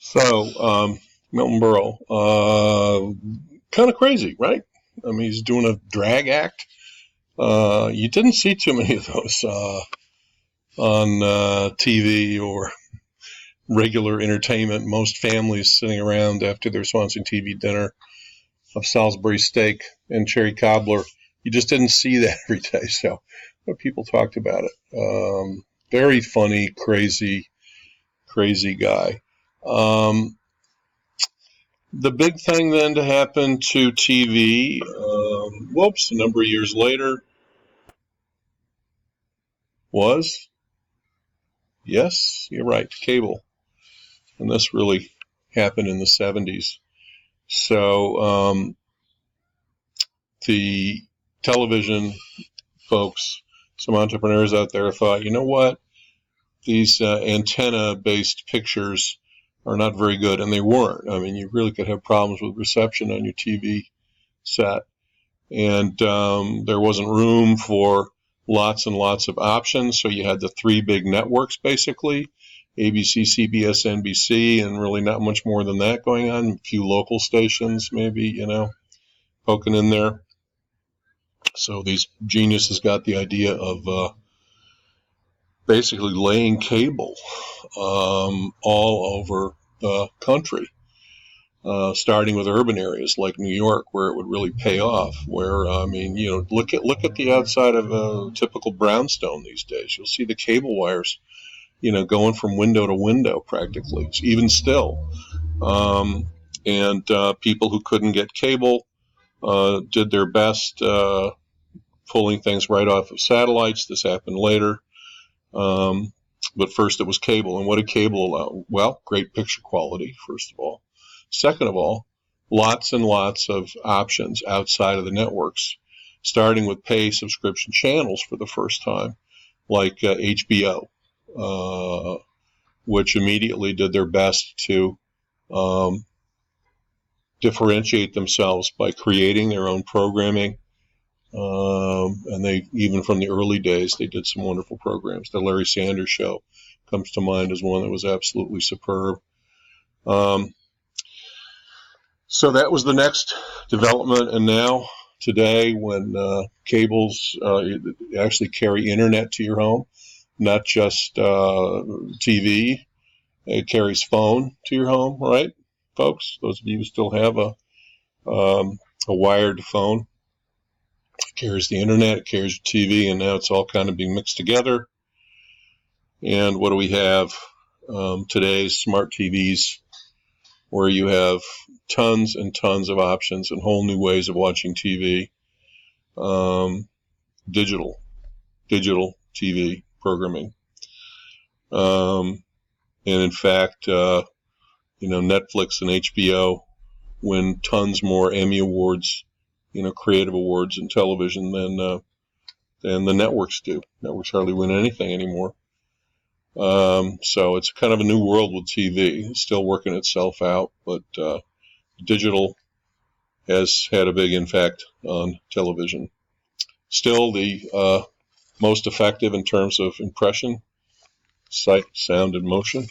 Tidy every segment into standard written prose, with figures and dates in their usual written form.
So, Milton Berle, kind of crazy, right? I mean, he's doing a drag act. You didn't see too many of those on TV or regular entertainment. Most families sitting around after their Swansea TV dinner of Salisbury steak and cherry cobbler. You just didn't see that every day. So, but people talked about it. Very funny, crazy guy. The big thing then to happen to TV, a number of years later, was, yes, you're right, cable. And this really happened in the 70s. So the television folks, some entrepreneurs out there thought, you know what, these antenna-based pictures are not very good, and they weren't. I mean, you really could have problems with reception on your TV set, and there wasn't room for lots and lots of options, so you had the three big networks, basically, ABC, CBS, NBC, and really not much more than that going on. A few local stations, maybe, poking in there. So these geniuses got the idea of basically laying cable all over the country, starting with urban areas like New York, where it would really pay off. Where look at the outside of a typical brownstone these days. You'll see the cable wires, going from window to window practically, even still. And people who couldn't get cable did their best pulling things right off of satellites. This happened later. But first it was cable. And what did cable allow? Well, great picture quality, first of all. Second of all, lots and lots of options outside of the networks, starting with pay subscription channels for the first time, like HBO, which immediately did their best to differentiate themselves by creating their own programming. And they, even from the early days, they did some wonderful programs. The Larry Sanders Show comes to mind as one that was absolutely superb. So that was the next development. And now, today, when cables actually carry internet to your home, not just TV, it carries phone to your home, right, folks? Those of you who still have a wired phone. It carries the internet, it carries your TV, and now it's all kind of being mixed together. And what do we have? Today's smart TVs, where you have tons and tons of options and whole new ways of watching TV. Digital TV programming. And in fact, Netflix and HBO win tons more Emmy Awards, creative awards in television than the networks do. Networks hardly win anything anymore. So it's kind of a new world with TV. It's still working itself out, but digital has had a big impact on television. Still the most effective in terms of impression, sight, sound, and motion,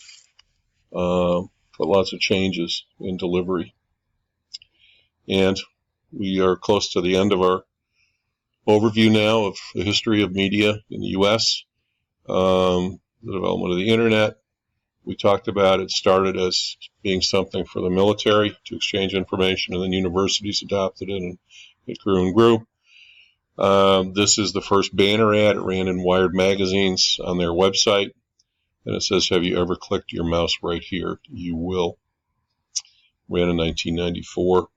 but lots of changes in delivery. And we are close to the end of our overview now of the history of media in the U.S., the development of the internet. We talked about it started as being something for the military to exchange information, and then universities adopted it, and it grew and grew. This is the first banner ad. It ran in Wired magazines on their website, and it says, "Have you ever clicked your mouse right here? You will." Ran in 1994.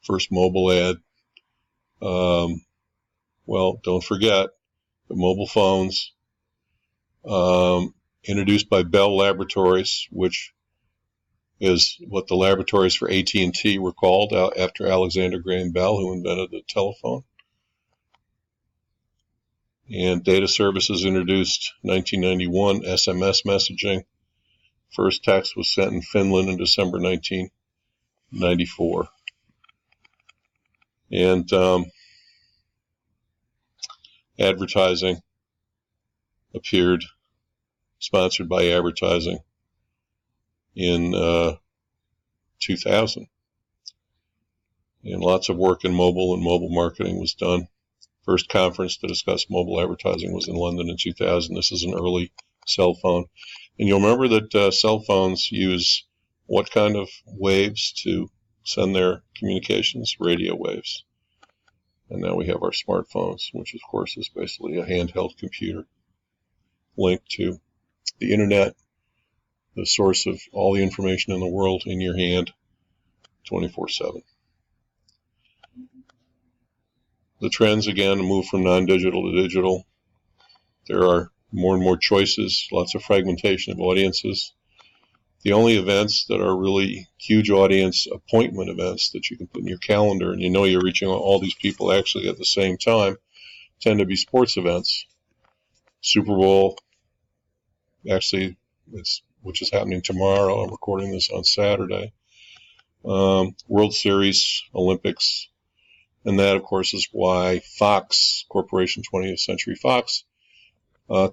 First mobile ad. Well, don't forget the mobile phones, introduced by Bell Laboratories, which is what the laboratories for AT&T were called after Alexander Graham Bell, who invented the telephone. And data services introduced 1991, SMS messaging. First text was sent in Finland in December 1994. And advertising appeared, sponsored by advertising, in 2000. And lots of work in mobile and mobile marketing was done. First conference to discuss mobile advertising was in London in 2000. This is an early cell phone. And you'll remember that cell phones use what kind of waves to send their communications? Radio waves. And now we have our smartphones, which of course is basically a handheld computer linked to the internet, the source of all the information in the world in your hand 24/7. The trends, again, move from non-digital to digital. There are more and more choices, lots of fragmentation of audiences. The only events that are really huge audience appointment events that you can put in your calendar and you know you're reaching all these people actually at the same time tend to be sports events. Super Bowl, actually, which is happening tomorrow. I'm recording this on Saturday. World Series, Olympics. And that, of course, is why Fox Corporation, 20th Century Fox,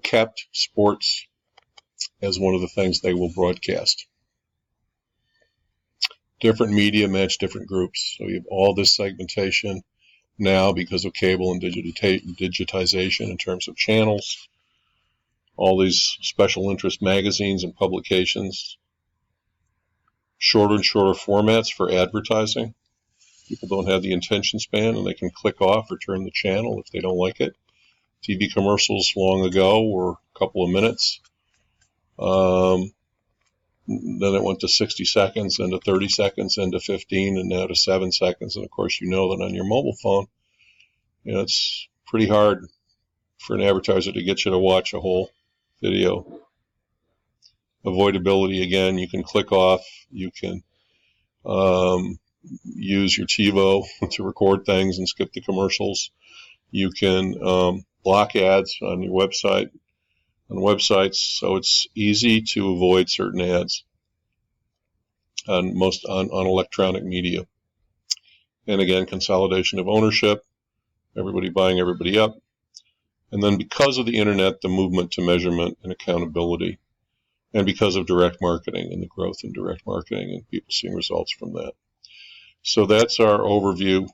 kept sports as one of the things they will broadcast. Different media match different groups. So you have all this segmentation now because of cable and digitization in terms of channels. All these special interest magazines and publications. Shorter and shorter formats for advertising. People don't have the attention span and they can click off or turn the channel if they don't like it. TV commercials long ago were a couple of minutes. Then it went to 60 seconds, and to 30 seconds, and to 15, and now to 7 seconds. And of course, you know that on your mobile phone, it's pretty hard for an advertiser to get you to watch a whole video. Avoidability, again, you can click off. You can use your TiVo to record things and skip the commercials. You can block ads on your website, on websites, so it's easy to avoid certain ads on electronic media. And again, consolidation of ownership, everybody buying everybody up. And then because of the internet, the movement to measurement and accountability. And because of direct marketing and the growth in direct marketing and people seeing results from that. So that's our overview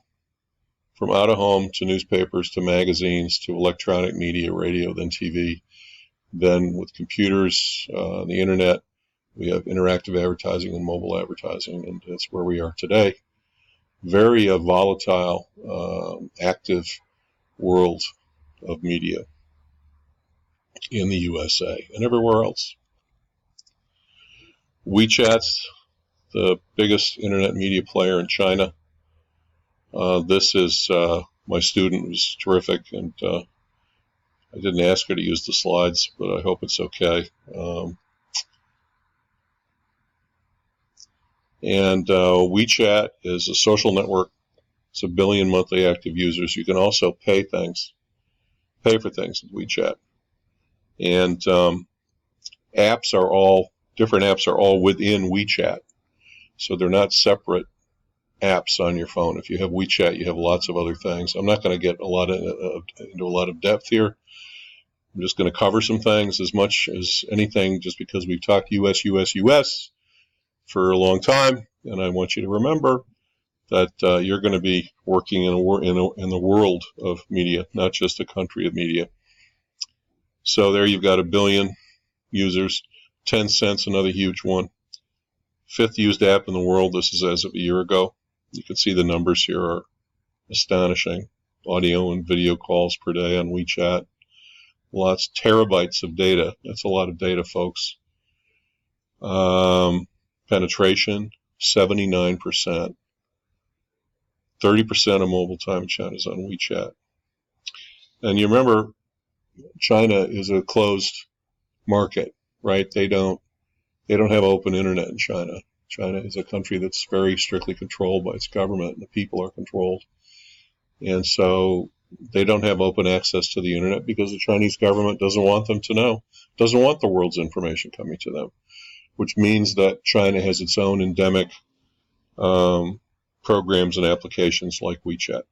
from out of home to newspapers to magazines to electronic media, radio, then TV. Then with computers, the internet, we have interactive advertising and mobile advertising, and that's where we are today. Very volatile, active world of media in the USA and everywhere else. WeChat's the biggest internet media player in China. This is my student, who's terrific, and I didn't ask her to use the slides, but I hope it's okay. And WeChat is a social network. It's 1 billion monthly active users. You can also pay for things with WeChat. And different apps are all within WeChat. So they're not separate apps on your phone. If you have WeChat, you have lots of other things. I'm not going to get into a lot of depth here. I'm just going to cover some things as much as anything, just because we've talked US for a long time, and I want you to remember that you're going to be working in the world of media, not just a country of media. So there you've got 1 billion users, Tencent's another huge one. 5th used app in the world. This is as of a year ago. You can see the numbers here are astonishing. Audio and video calls per day on WeChat. Lots, terabytes of data. That's a lot of data, folks. Penetration, 79%. 30% of mobile time in China is on WeChat. And you remember, China is a closed market, right? They don't have open internet in China. China is a country that's very strictly controlled by its government, and the people are controlled. And so they don't have open access to the internet because the Chinese government doesn't want them to know, doesn't want the world's information coming to them, which means that China has its own endemic programs and applications like WeChat.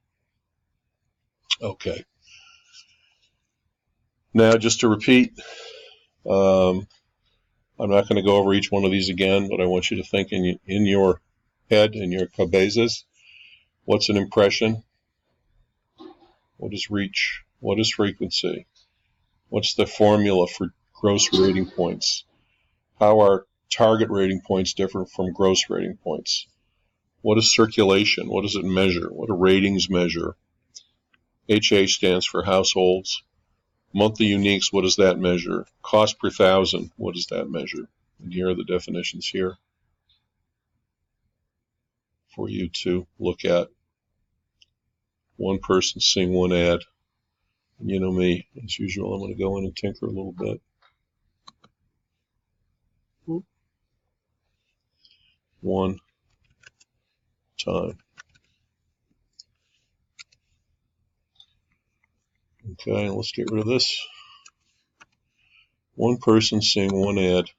Okay. Now, just to repeat, I'm not going to go over each one of these again, but I want you to think in your head, in your cabezas, what's an impression? What is reach? What is frequency? What's the formula for gross rating points? How are target rating points different from gross rating points? What is circulation? What does it measure? What do ratings measure? HA stands for households. Monthly uniques, what does that measure? Cost per thousand, what does that measure? And here are the definitions here for you to look at. One person seeing one ad. And you know me, as usual, I'm going to go in and tinker a little bit. One time. Okay, let's get rid of this. One person seeing one ad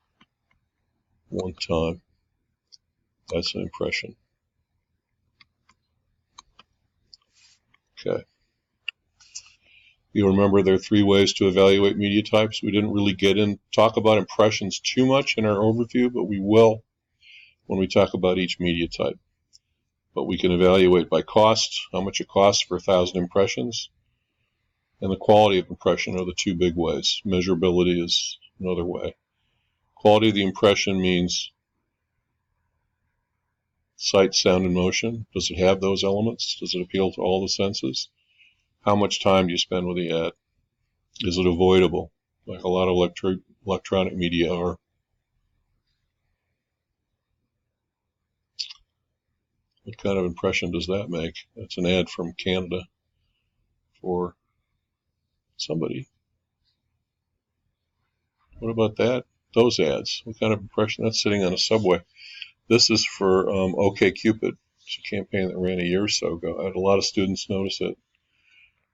one time. That's an impression. Okay. You remember there are 3 ways to evaluate media types. We didn't really talk about impressions too much in our overview, but we will when we talk about each media type. But we can evaluate by cost, how much it costs for 1,000 impressions, and the quality of impression are the 2 big ways. Measurability is another way. Quality of the impression means sight, sound, and motion. Does it have those elements? Does it appeal to all the senses? How much time do you spend with the ad? Is it avoidable, like a lot of electronic media are? What kind of impression does that make? That's an ad from Canada for somebody. What about that? Those ads. What kind of impression? That's sitting on a subway. This is for OkCupid. It's a campaign that ran a year or so ago. I had a lot of students notice it.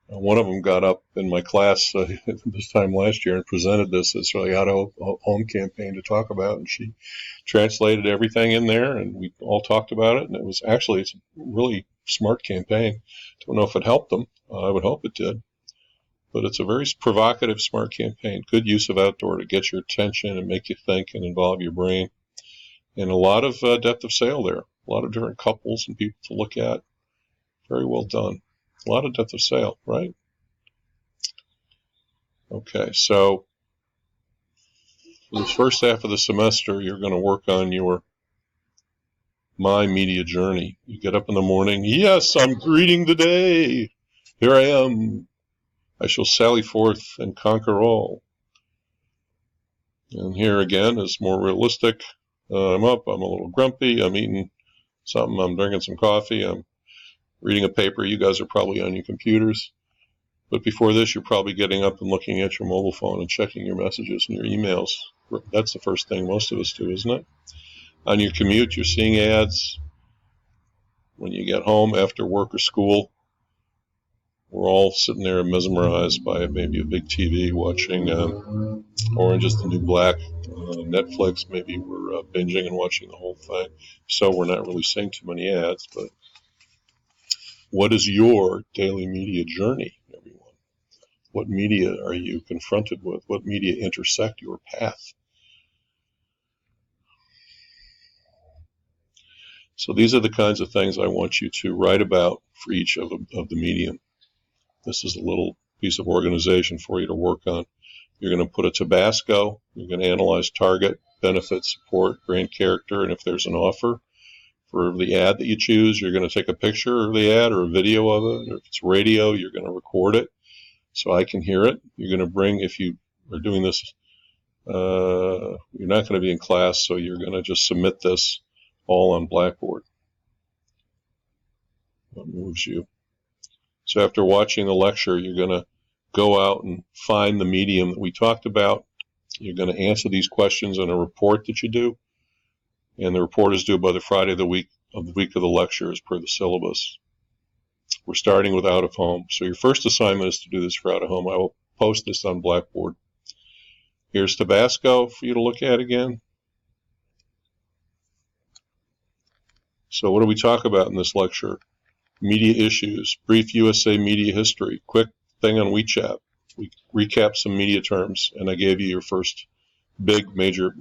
One of them got up in my class this time last year and presented this as really out-of-home campaign to talk about, and she translated everything in there, and we all talked about it, and it's a really smart campaign. Don't know if it helped them. I would hope it did. But it's a very provocative, smart campaign. Good use of outdoor to get your attention and make you think and involve your brain. And a lot of depth of sale there. A lot of different couples and people to look at. Very well done. A lot of depth of sale, right? Okay, so for the first half of the semester, you're going to work on your My Media Journey. You get up in the morning. Yes, I'm greeting the day. Here I am. I shall sally forth and conquer all. And here again is more realistic. I'm up, I'm a little grumpy, I'm eating something, I'm drinking some coffee, I'm reading a paper. You guys are probably on your computers. But before this, you're probably getting up and looking at your mobile phone and checking your messages and your emails. That's the first thing most of us do, isn't it? On your commute, you're seeing ads. When you get home after work or school, we're all sitting there mesmerized by maybe a big TV watching Orange is the New Black, Netflix. Maybe we're binging and watching the whole thing. So we're not really seeing too many ads. But what is your daily media journey, everyone? What media are you confronted with? What media intersect your path? So these are the kinds of things I want you to write about for each of the medium. This is a little piece of organization for you to work on. You're going to put a Tabasco. You're going to analyze target, benefit, support, brand character, and if there's an offer for the ad that you choose, you're going to take a picture of the ad or a video of it. Or if it's radio, you're going to record it so I can hear it. You're going to bring, if you are doing this, you're not going to be in class, so you're going to just submit this all on Blackboard. What moves you? So after watching the lecture, you're going to go out and find the medium that we talked about. You're going to answer these questions in a report that you do. And the report is due by the Friday of the week of the lecture as per the syllabus. We're starting with out of home. So your first assignment is to do this for out of home. I will post this on Blackboard. Here's Tabasco for you to look at again. So what do we talk about in this lecture? Media issues, brief USA media history, quick thing on WeChat. We recapped some media terms, and I gave you your first big major